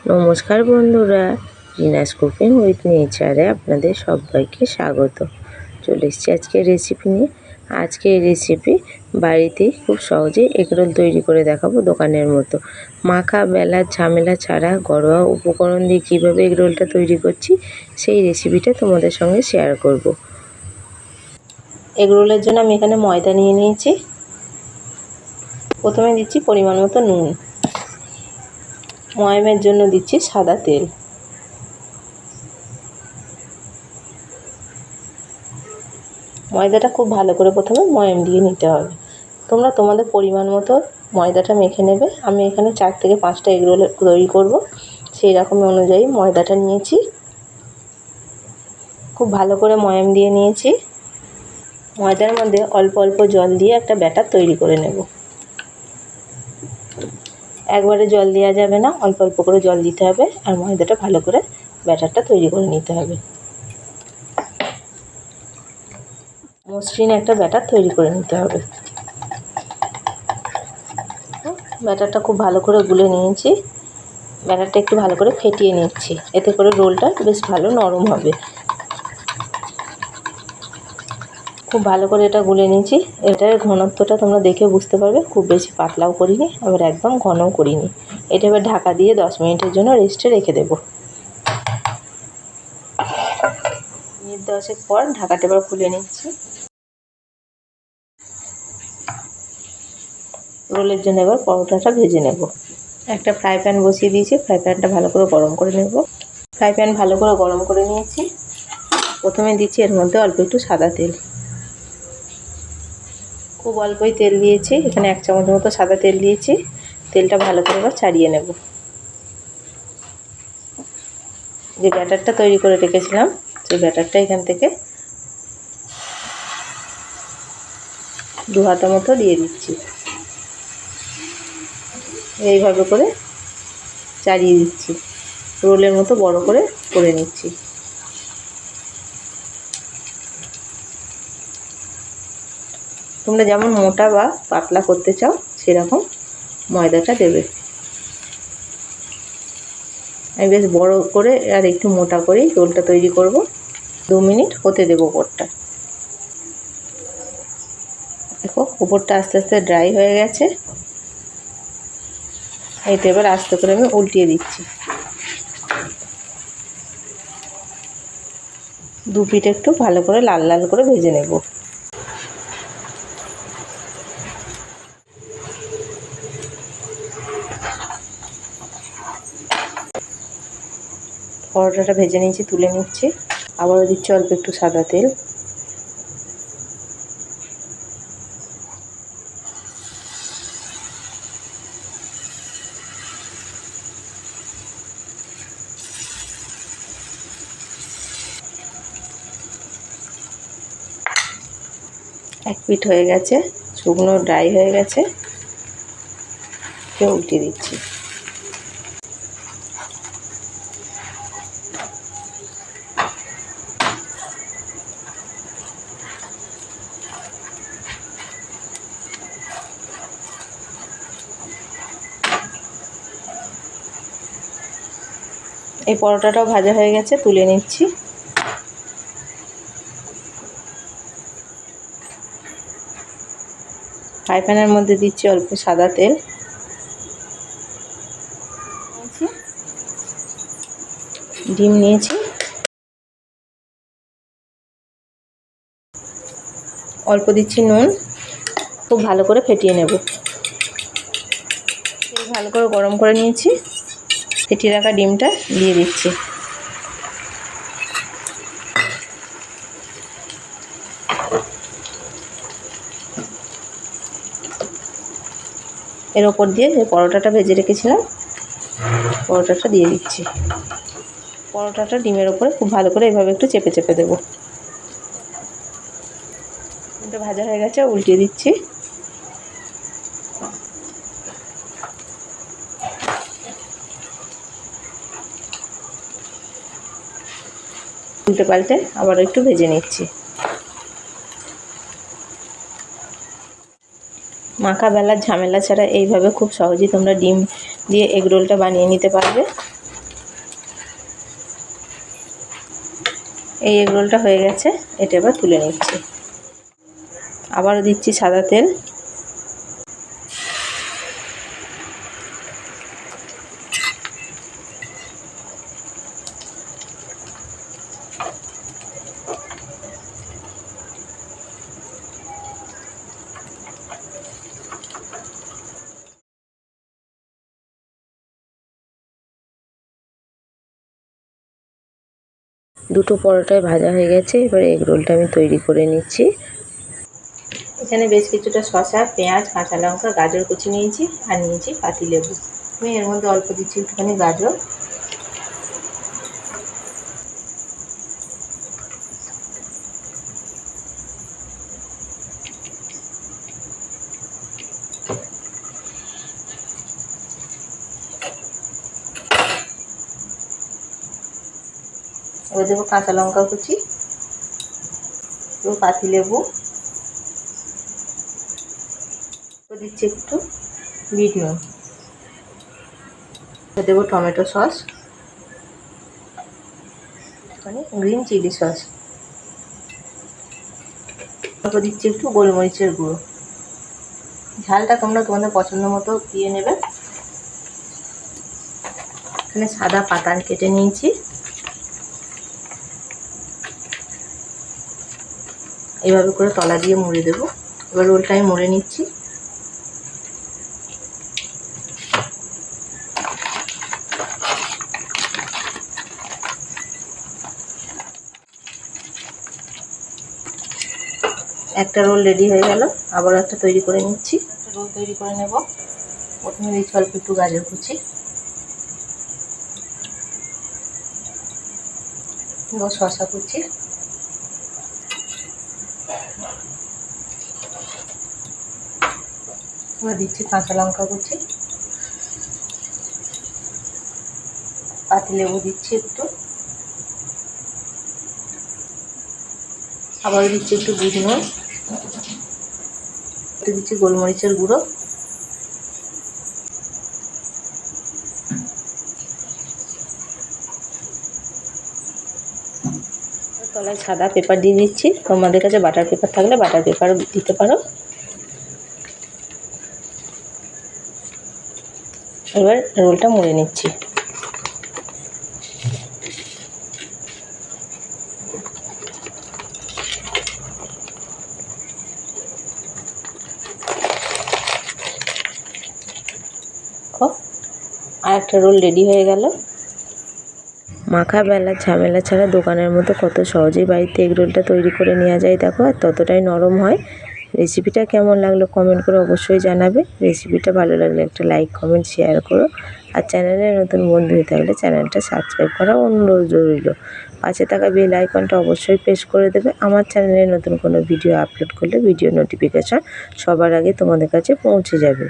নমস্কার বন্ধুরা, Rina's cooking with নেচারে আপনাদের সবাইকে স্বাগত। চলে এসেছি আজকের রেসিপি নিয়ে। আজকের রেসিপি বাড়িতেই খুব সহজেই এগরোল তৈরি করে দেখাবো দোকানের মতো। মাখা বেলার ঝামেলা ছাড়া ঘরোয়া উপকরণ দিয়ে কীভাবে এগরোলটা তৈরি করছি সেই রেসিপিটা তোমাদের সঙ্গে শেয়ার করব। এগরোলের জন্য আমি এখানে ময়দা নিয়ে নিয়েছি। প্রথমে দিচ্ছি পরিমাণ মতো নুন, ময়ামের জন্য দিচ্ছি সাদা তেল, ময়দাটা খুব ভালো করে প্রথমে ময়াম দিয়ে নিতে হবে। তোমরা তোমাদের পরিমাণ মতো ময়দাটা মেখে নেবে। আমি এখানে 4 থেকে 5টা এগরোল তৈরি করব, সেই রকম অনুযায়ী ময়দাটা নিয়েছি। খুব ভালো করে ময়াম দিয়ে নিয়েছি। ময়দার মধ্যে অল্প অল্প জল দিয়ে একটা ব্যাটার তৈরি করে নেব। একবারে জল দেওয়া যাবে না, অল্প অল্প করে জল দিতে হবে আর ময়দাটা ভালো করে ব্যাটারটা তৈরি করে নিতে হবে। মসৃণ একটা ব্যাটার তৈরি করে নিতে হবে। ব্যাটারটা খুব ভালো করে গুলে নিয়েছি। ব্যাটারটা একটু ভালো করে ফেটিয়ে নিচ্ছি, এতে করে রোলটা বেশ ভালো নরম হবে। খুব ভালো করে এটা গুলে নিয়েছি। এটার ঘনত্বটা তোমরা দেখে বুঝতে পারবে, খুব বেশি পাতলাও করিনি আবার একদম ঘনও করিনি। এটা এবার ঢাকা দিয়ে 10 মিনিটের জন্য রেস্টে রেখে দেবো। মিনিট 10 পর ঢাকাটা এবার খুলে নিচ্ছি। রোলের জন্য এবার পরোটাটা ভেজে নেব। একটা ফ্রাই প্যান বসিয়ে দিয়েছি, ফ্রাই প্যানটা ভালো করে গরম করে নেব। ফ্রাই প্যান ভালো করে গরম করে নিয়েছি। প্রথমে দিচ্ছি এর মধ্যে অল্প একটু সাদা তেল। খুব অল্পই তেল দিয়েছি, এখানে 1 চামচ মতো সাদা তেল দিয়েছি। তেলটা ভালো করে এবার ছাড়িয়ে নেব। যে ব্যাটারটা তৈরি করে রেখেছিলাম সেই ব্যাটারটা এখান থেকে 2 হাতা মতো দিয়ে দিচ্ছি। এইভাবে করে চাড়িয়ে দিচ্ছি, রোলের মতো বড় করে নিচ্ছি। তোমরা যেমন মোটা বা পাতলা করতে চাও সেরকম ময়দাটা দেবে। আমি বেশ বড় করে আর একটু মোটা করেই রোলটা তৈরি করব। 2 মিনিট হতে দেবো ওপরটা। দেখো উপরটা আস্তে আস্তে ড্রাই হয়ে গেছে। এইটা এবার আস্তে করে আমি উল্টিয়ে দিচ্ছি। 2 পিঠ একটু ভালো করে লাল লাল করে ভেজে নেব। পরোটাটা ভেজে নিয়েছি, তুলে নিচ্ছি। আবারও দিচ্ছি অল্প একটু সাদা তেল। এক পিঠ হয়ে গেছে, শুকনো ড্রাই হয়ে গেছে, উল্টে দিচ্ছি। এই পরোটাটাও ভাজা হয়ে গেছে, তুলে নিচ্ছি। ফ্রাই প্যানের মধ্যে দিচ্ছি অল্প সাদা তেল। ডিম নিয়েছি, অল্প দিচ্ছি নুন। খুব ভালো করে ফেটিয়ে নেব। তেল ভালো করে গরম করে নিয়েছি, ফেটিয়ে রাখা ডিমটা দিয়ে দিচ্ছি। এর ওপর দিয়ে যে পরোটাটা ভেজে রেখেছিলাম পরোটাটা দিয়ে দিচ্ছি। পরোটাটা ডিমের ওপরে খুব ভালো করে এভাবে একটু চেপে চেপে দেবো। ডিমটা ভাজা হয়ে গেছে, উল্টিয়ে দিচ্ছি। উল্টে পাল্টে আবার একটু ভেজে নিচ্ছি। মাখা বেলার ঝামেলা ছাড়া এইভাবে খুব সহজেই তোমরা ডিম দিয়ে এগরোলটা বানিয়ে নিতে পারবে। এই এগ রোলটা হয়ে গেছে, এটা এবার তুলে নিচ্ছি। আবারও দিচ্ছি সাদা তেল। দুটো পরোটাই ভাজা হয়ে গেছে, এবার এগ রোলটা আমি তৈরি করে নিচ্ছি। এখানে বেশ কিছুটা শসা, পেঁয়াজ, কাঁচা লঙ্কা, গাজর কুচি নিয়েছি আর নিয়েছি পাতিলেবু। আমি এর মধ্যে অল্প দিচ্ছি একটুখানি গাজর। এবার দেবো কাঁচা লঙ্কা কুচি, পাতিলেবু, দিচ্ছি একটু বিট নুন, দেবো টমেটো সস, একটুখানি গ্রিন চিলি সস, তারপর দিচ্ছি একটু গোলমরিচের গুঁড়ো। ঝালটা তোমরা তোমাদের পছন্দ মতো দিয়ে নেবে। এখানে সাদা পাতা কেটে নিয়েছি, এইভাবে করে তলা দিয়ে মুড়ে দেবো। এবার রোলটা আমি মুড়ে নিচ্ছি। একটা রোল রেডি হয়ে গেল, আবার একটা তৈরি করে নিচ্ছি। একটা রোল তৈরি করে নেব। প্রথমে দিচ্ছি অল্প একটু গাজর কুচি, শসা কুচি, এবার দিচ্ছি কাঁচা লঙ্কা কুচি, পাতিলেবু দিচ্ছি একটু, আবার দিচ্ছি একটু বিট নুন, একটু দিচ্ছি গোলমরিচের গুঁড়ো, তলায় সাদা পেপার দিয়ে দিচ্ছি। তোমাদের কাছে বাটার পেপার থাকলে বাটার পেপারও দিতে পারো। এবার রোলটা মুড়ে নিচ্ছি। আর একটা রোল রেডি হয়ে গেল। মাখা বেলা ঝামেলা ছাড়া দোকানের মতো কত সহজেই বাড়িতে এগ রোলটা তৈরি করে নেওয়া যায় দেখো, আর ততটাই নরম হয়। রেসিপিটা কেমন লাগলো কমেন্ট করে অবশ্যই জানাবে। রেসিপিটা ভালো লাগলে একটা লাইক, কমেন্ট, শেয়ার করো। আর চ্যানেলে নতুন বন্ধু হয়ে থাকলে চ্যানেলটা সাবস্ক্রাইব করা অনুরোধ রইল। পাশে থাকা বেল আইকনটা অবশ্যই প্রেস করে দেবে। আমার চ্যানেলে নতুন কোনো ভিডিও আপলোড করলে ভিডিও নোটিফিকেশান সবার আগে তোমাদের কাছে পৌঁছে যাবে।